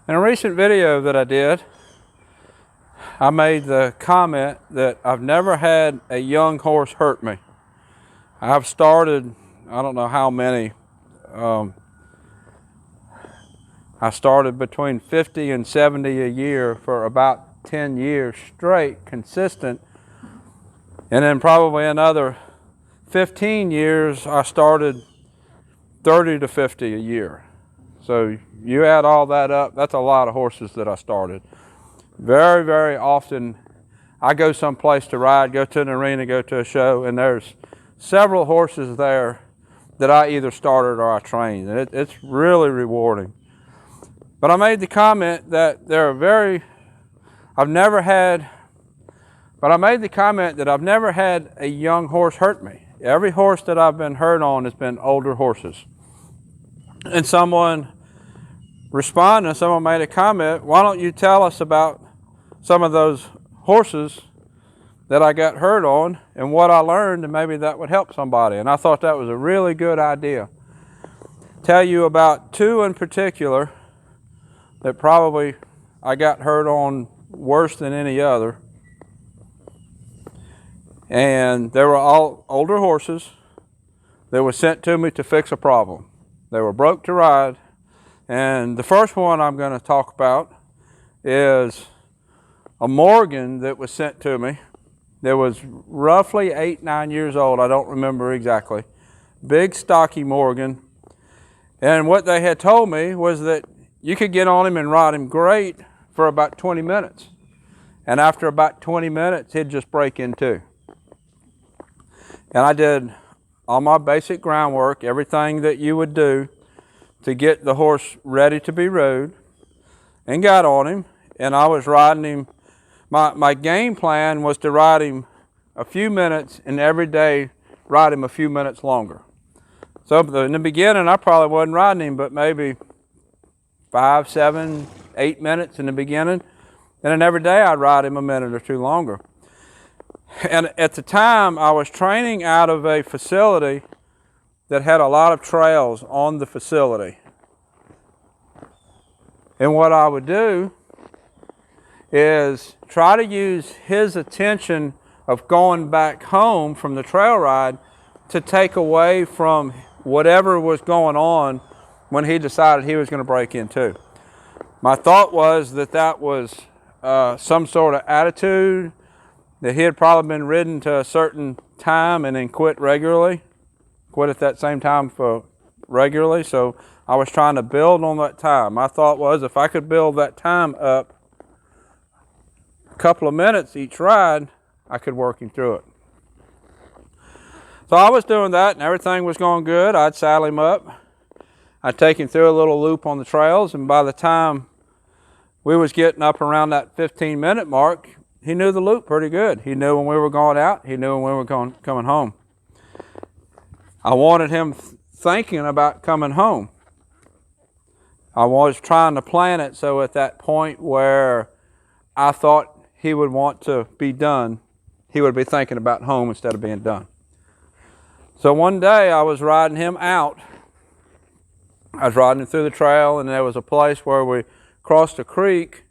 In a recent video that I did, I made the comment that I've never had a young horse hurt me. I've started, I don't know how many, I started between 50 and 70 a year for about 10 years straight, consistent. And then probably another 15 years, I started 30 to 50 a year. So you add all that up, that's a lot of horses that I started. Very, very often I go someplace to ride, go to an arena, go to a show, and there's several horses there that I either started or I trained. And it's really rewarding. But I made the comment that I've never had a young horse hurt me. Every horse that I've been hurt on has been older horses. And someone responded, someone made a comment, why don't you tell us about some of those horses that I got hurt on and what I learned, and maybe that would help somebody. And I thought that was a really good idea. Tell you about two in particular that probably I got hurt on worse than any other. And they were all older horses that were sent to me to fix a problem. They were broke to ride. And the first one I'm going to talk about is a Morgan that was sent to me that was roughly 8-9 years old. I don't remember exactly. Big, stocky Morgan. And what they had told me was that you could get on him and ride him great for about 20 minutes. And after about 20 minutes, he'd just break in two. And I did all my basic groundwork, everything that you would do to get the horse ready to be rode, and got on him. And I was riding him. My game plan was to ride him a few minutes, and every day ride him a few minutes longer. So in the beginning, I probably wasn't riding him but maybe 5, 7, 8 minutes in the beginning. And then every day I'd ride him a minute or two longer. And at the time, I was training out of a facility that had a lot of trails on the facility. And what I would do is try to use his attention of going back home from the trail ride to take away from whatever was going on when he decided he was going to break in too. My thought was that was some sort of attitude, that he had probably been ridden to a certain time and then quit at that same time for regularly. So I was trying to build on that time. My thought was if I could build that time up a couple of minutes each ride, I could work him through it. So I was doing that and everything was going good. I'd saddle him up. I'd take him through a little loop on the trails, and by the time we was getting up around that 15-minute mark, he knew the loop pretty good. He knew when we were going out. He knew when we were coming home. I wanted him thinking about coming home. I was trying to plan it so at that point where I thought he would want to be done, he would be thinking about home instead of being done. So one day I was riding him out. I was riding him through the trail, and there was a place where we crossed a creek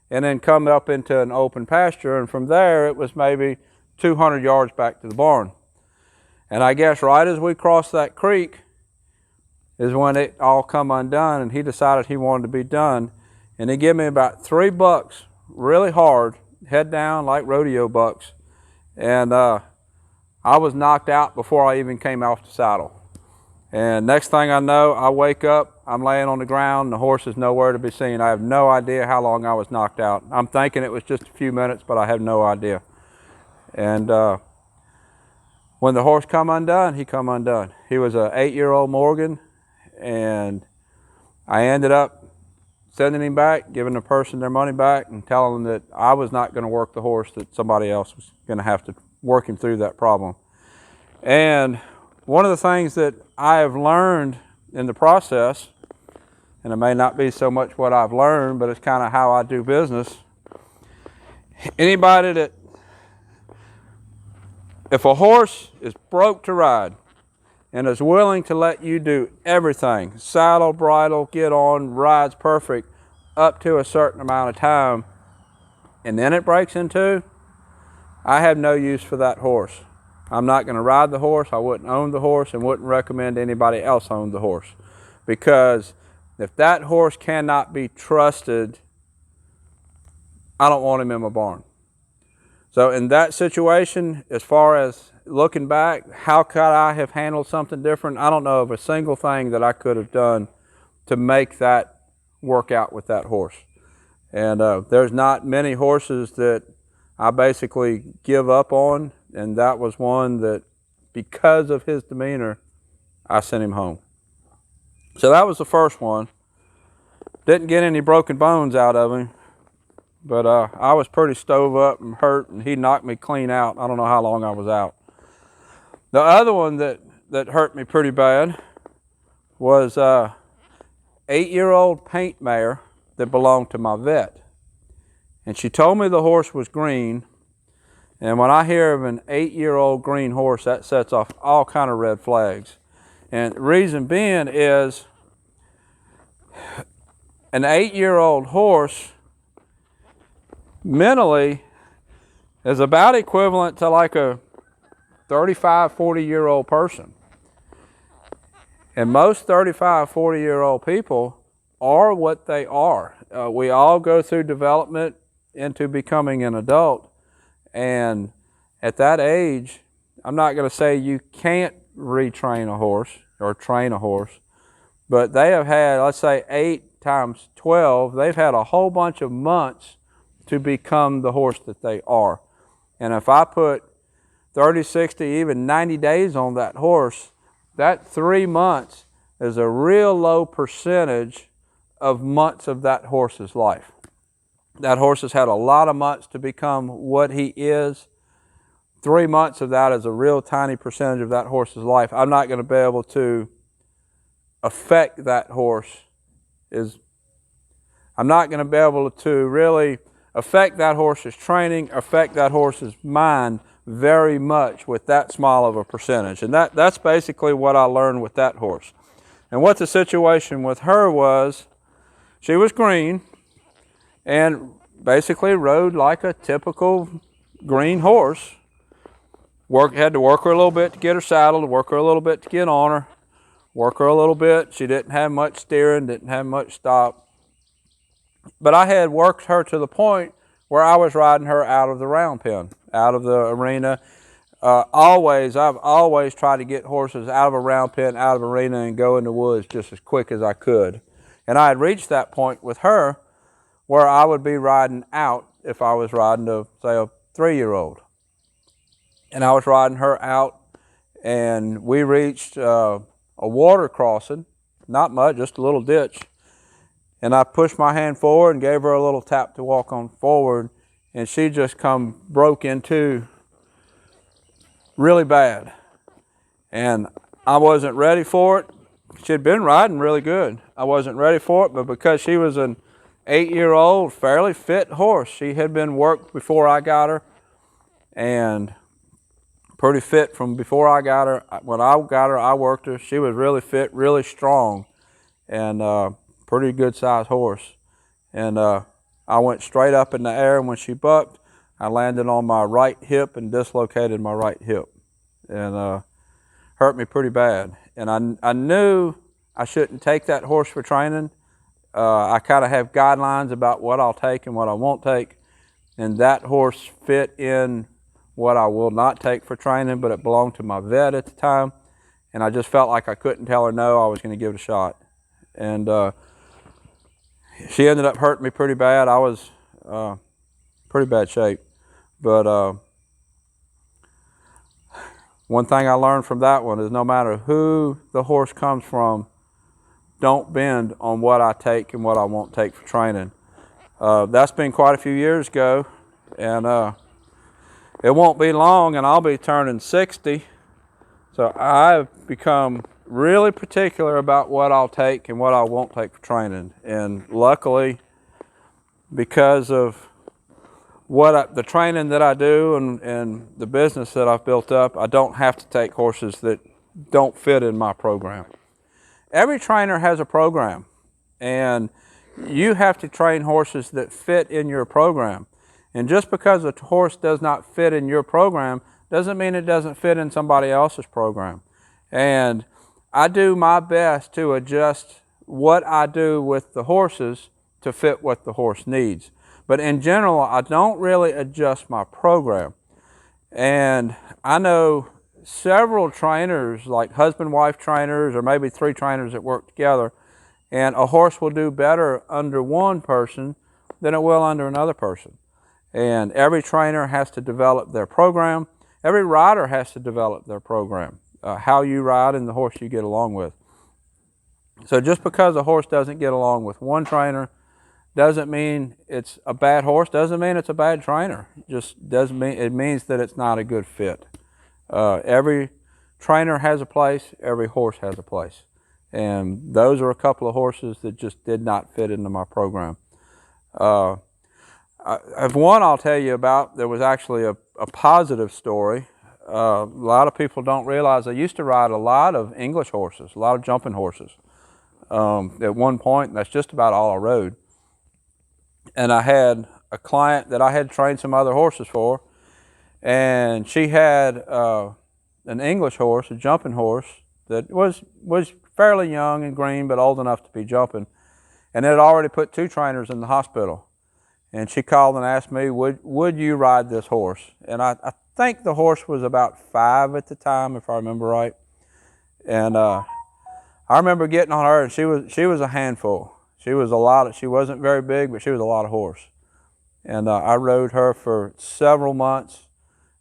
and then come up into an open pasture, and from there it was maybe 200 yards back to the barn. And I guess right as we crossed that creek is when it all come undone, and he decided he wanted to be done. And he gave me about 3 bucks really hard, head down like rodeo bucks. And I was knocked out before I even came off the saddle. And next thing I know, I wake up, I'm laying on the ground, and the horse is nowhere to be seen. I have no idea how long I was knocked out. I'm thinking it was just a few minutes, but I have no idea. And when the horse come undone, he come undone. He was an 8-year-old Morgan, and I ended up sending him back, giving the person their money back, and telling them that I was not going to work the horse, that somebody else was going to have to work him through that problem. And one of the things that I have learned in the process, and it may not be so much what I've learned, but it's kind of how I do business. Anybody that, if a horse is broke to ride and is willing to let you do everything, saddle, bridle, get on, rides perfect, up to a certain amount of time and then it breaks in two, I have no use for that horse. I'm not going to ride the horse. I wouldn't own the horse and wouldn't recommend anybody else own the horse. Because if that horse cannot be trusted, I don't want him in my barn. So in that situation, as far as looking back, how could I have handled something different? I don't know of a single thing that I could have done to make that work out with that horse. And there's not many horses that I basically give up on, and that was one that, because of his demeanor, I sent him home. So that was the first one. Didn't get any broken bones out of him, but I was pretty stove up and hurt, and he knocked me clean out. I don't know how long I was out. The other one that hurt me pretty bad was 8-year-old paint mare that belonged to my vet. And she told me the horse was green. And when I hear of an 8-year-old green horse, that sets off all kind of red flags. And the reason being is an 8-year-old horse mentally is about equivalent to like a 35, 40-year-old person. And most 35, 40-year-old people are what they are. We all go through development into becoming an adult. And at that age, I'm not going to say you can't retrain a horse or train a horse, but they have had, let's say 8 times 12, they've had a whole bunch of months to become the horse that they are. And if I put 30, 60, even 90 days on that horse, that 3 months is a real low percentage of months of that horse's life. That horse has had a lot of months to become what he is. 3 months of that is a real tiny percentage of that horse's life. I'm not going to be able to affect that horse. I'm not going to be able to really affect that horse's training, affect that horse's mind very much with that small of a percentage. And that's basically what I learned with that horse. And what the situation with her was, she was green and basically rode like a typical green horse. Had to work her a little bit to get her saddled, work her a little bit to get on her, work her a little bit. She didn't have much steering, didn't have much stop. But I had worked her to the point where I was riding her out of the round pen, out of the arena. I've always tried to get horses out of a round pen, out of an arena, and go in the woods just as quick as I could. And I had reached that point with her where I would be riding out if I was riding to, say, a 3-year-old. And I was riding her out, and we reached a water crossing, not much, just a little ditch. And I pushed my hand forward and gave her a little tap to walk on forward, and she just broke into really bad. And I wasn't ready for it. She had been riding really good. I wasn't ready for it, but because she was an 8-year-old, fairly fit horse, she had been worked before I got her, and pretty fit from before I got her. When I got her, I worked her. She was really fit, really strong, and pretty good sized horse. And I went straight up in the air, and when she bucked, I landed on my right hip and dislocated my right hip, and hurt me pretty bad. And I knew I shouldn't take that horse for training. I kind of have guidelines about what I'll take and what I won't take, and that horse fit in what I will not take for training, but it belonged to my vet at the time, and I just felt like I couldn't tell her no. I was going to give it a shot. And she ended up hurting me pretty bad. I was pretty bad shape. But one thing I learned from that one is no matter who the horse comes from, don't bend on what I take and what I won't take for training. That's been quite a few years ago, and it won't be long and I'll be turning 60. So I've become really particular about what I'll take and what I won't take for training. And luckily, because of the training that I do and the business that I've built up, I don't have to take horses that don't fit in my program. Every trainer has a program, and you have to train horses that fit in your program. And just because a horse does not fit in your program doesn't mean it doesn't fit in somebody else's program. And I do my best to adjust what I do with the horses to fit what the horse needs. But in general, I don't really adjust my program. And I know several trainers, like husband-wife trainers, or maybe 3 trainers that work together, and a horse will do better under one person than it will under another person. And every trainer has to develop their program. Every rider has to develop their program, how you ride and the horse you get along with. So just because a horse doesn't get along with one trainer doesn't mean it's a bad horse, doesn't mean it's a bad trainer. It just doesn't mean, it means that it's not a good fit. Every trainer has a place, every horse has a place. And those are a couple of horses that just did not fit into my program. I have one I'll tell you about that was actually a positive story. A lot of people don't realize I used to ride a lot of English horses, a lot of jumping horses. At one point, that's just about all I rode. And I had a client that I had trained some other horses for, and she had an English horse, a jumping horse, that was fairly young and green, but old enough to be jumping. And it had already put 2 trainers in the hospital. And she called and asked me, would you ride this horse? And I think the horse was about 5 at the time, if I remember right. And I remember getting on her, and she was a handful. She wasn't very big, but she was a lot of horse. And I rode her for several months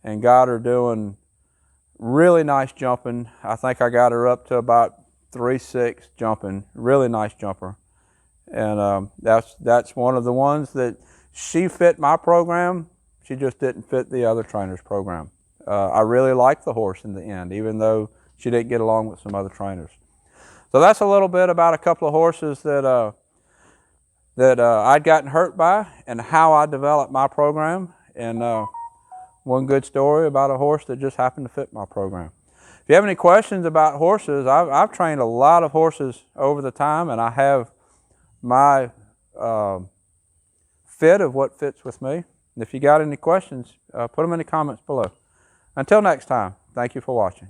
and got her doing really nice jumping. I think I got her up to about 3.6 jumping, really nice jumper. And that's one of the ones that she fit my program. She just didn't fit the other trainer's program. I really liked the horse in the end, even though she didn't get along with some other trainers. So that's a little bit about a couple of horses that I'd gotten hurt by and how I developed my program, and one good story about a horse that just happened to fit my program. If you have any questions about horses, I've trained a lot of horses over the time, and I have my fit of what fits with me. And if you got any questions, put them in the comments below. Until next time, thank you for watching.